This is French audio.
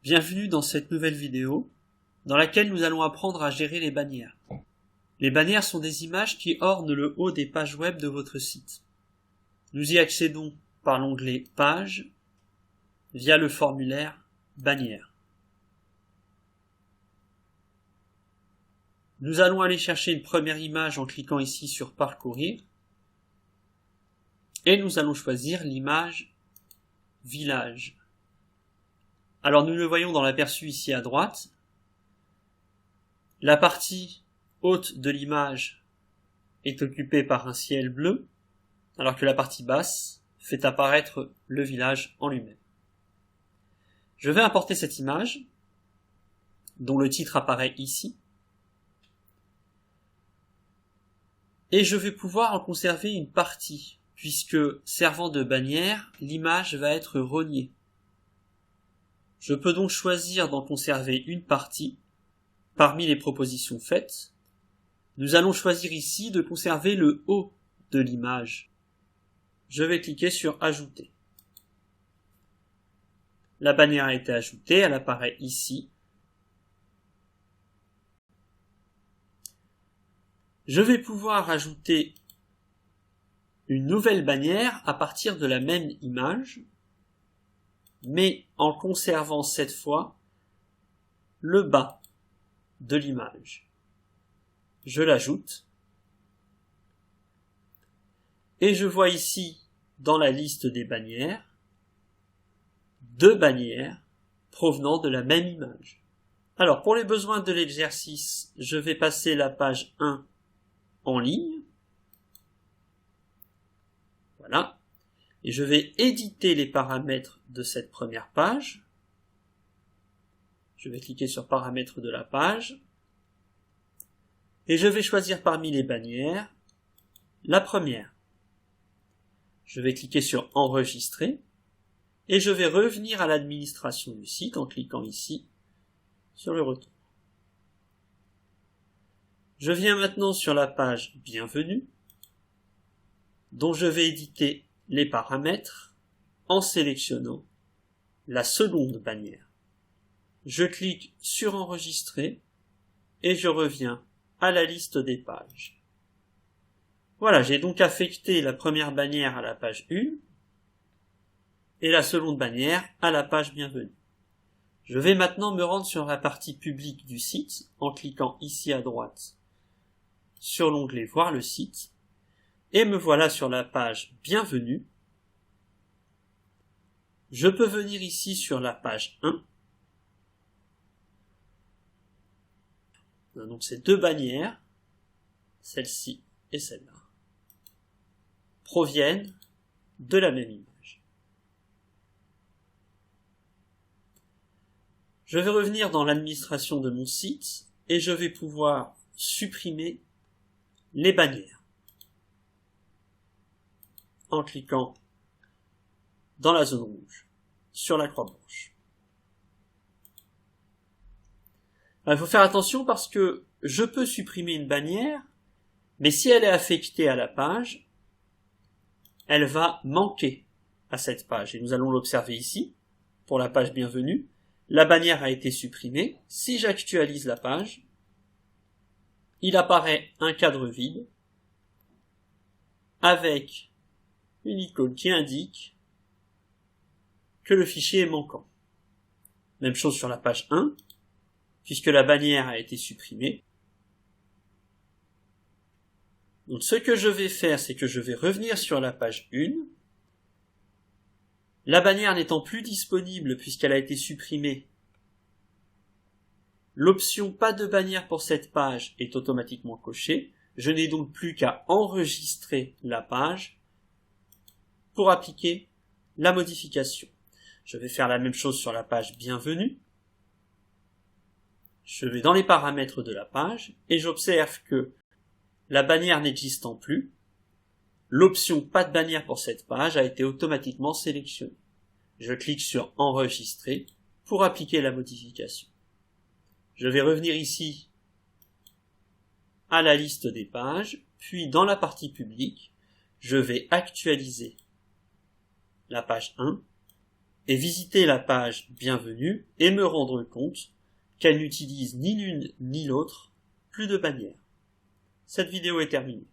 Bienvenue dans cette nouvelle vidéo, dans laquelle nous allons apprendre à gérer les bannières. Les bannières sont des images qui ornent le haut des pages web de votre site. Nous y accédons par l'onglet Pages, via le formulaire Bannières. Nous allons aller chercher une première image en cliquant ici sur Parcourir, et nous allons choisir l'image Village. Alors nous le voyons dans l'aperçu ici à droite. La partie haute de l'image est occupée par un ciel bleu, alors que la partie basse fait apparaître le village en lui-même. Je vais importer cette image, dont le titre apparaît ici, et je vais pouvoir en conserver une partie, puisque servant de bannière, l'image va être reliée. Je peux donc choisir d'en conserver une partie parmi les propositions faites. Nous allons choisir ici de conserver le haut de l'image. Je vais cliquer sur Ajouter. La bannière a été ajoutée, elle apparaît ici. Je vais pouvoir ajouter une nouvelle bannière à partir de la même image, mais en conservant cette fois le bas de l'image. Je l'ajoute et je vois ici dans la liste des bannières deux bannières provenant de la même image. Alors pour les besoins de l'exercice, je vais passer la page 1 en ligne. Voilà. Et je vais éditer les paramètres de cette première page. Je vais cliquer sur Paramètres de la page. Et je vais choisir parmi les bannières la première. Je vais cliquer sur Enregistrer. Et je vais revenir à l'administration du site en cliquant ici sur le retour. Je viens maintenant sur la page Bienvenue, dont je vais éditer les paramètres en sélectionnant la seconde bannière. Je clique sur Enregistrer et je reviens à la liste des pages. Voilà, j'ai donc affecté la première bannière à la page 1 et la seconde bannière à la page Bienvenue. Je vais maintenant me rendre sur la partie publique du site en cliquant ici à droite sur l'onglet Voir le site. Et me voilà sur la page Bienvenue. Je peux venir ici sur la page 1. Donc ces deux bannières, celle-ci et celle-là, proviennent de la même image. Je vais revenir dans l'administration de mon site et je vais pouvoir supprimer les bannières en cliquant dans la zone rouge, sur la croix blanche. Il faut faire attention parce que je peux supprimer une bannière, mais si elle est affectée à la page, elle va manquer à cette page. Et nous allons l'observer ici, pour la page Bienvenue. La bannière a été supprimée. Si j'actualise la page, il apparaît un cadre vide avec une icône qui indique que le fichier est manquant. Même chose sur la page 1, puisque la bannière a été supprimée. Donc ce que je vais faire, c'est que je vais revenir sur la page 1. La bannière n'étant plus disponible puisqu'elle a été supprimée, l'option pas de bannière pour cette page est automatiquement cochée. Je n'ai donc plus qu'à enregistrer la page pour appliquer la modification. Je vais faire la même chose sur la page Bienvenue. Je vais dans les paramètres de la page et j'observe que la bannière n'existant plus, l'option pas de bannière pour cette page a été automatiquement sélectionnée. Je clique sur Enregistrer pour appliquer la modification. Je vais revenir ici à la liste des pages, puis dans la partie publique, je vais actualiser la page 1 et visiter la page Bienvenue et me rendre compte qu'elle n'utilise ni l'une ni l'autre plus de bannière. Cette vidéo est terminée.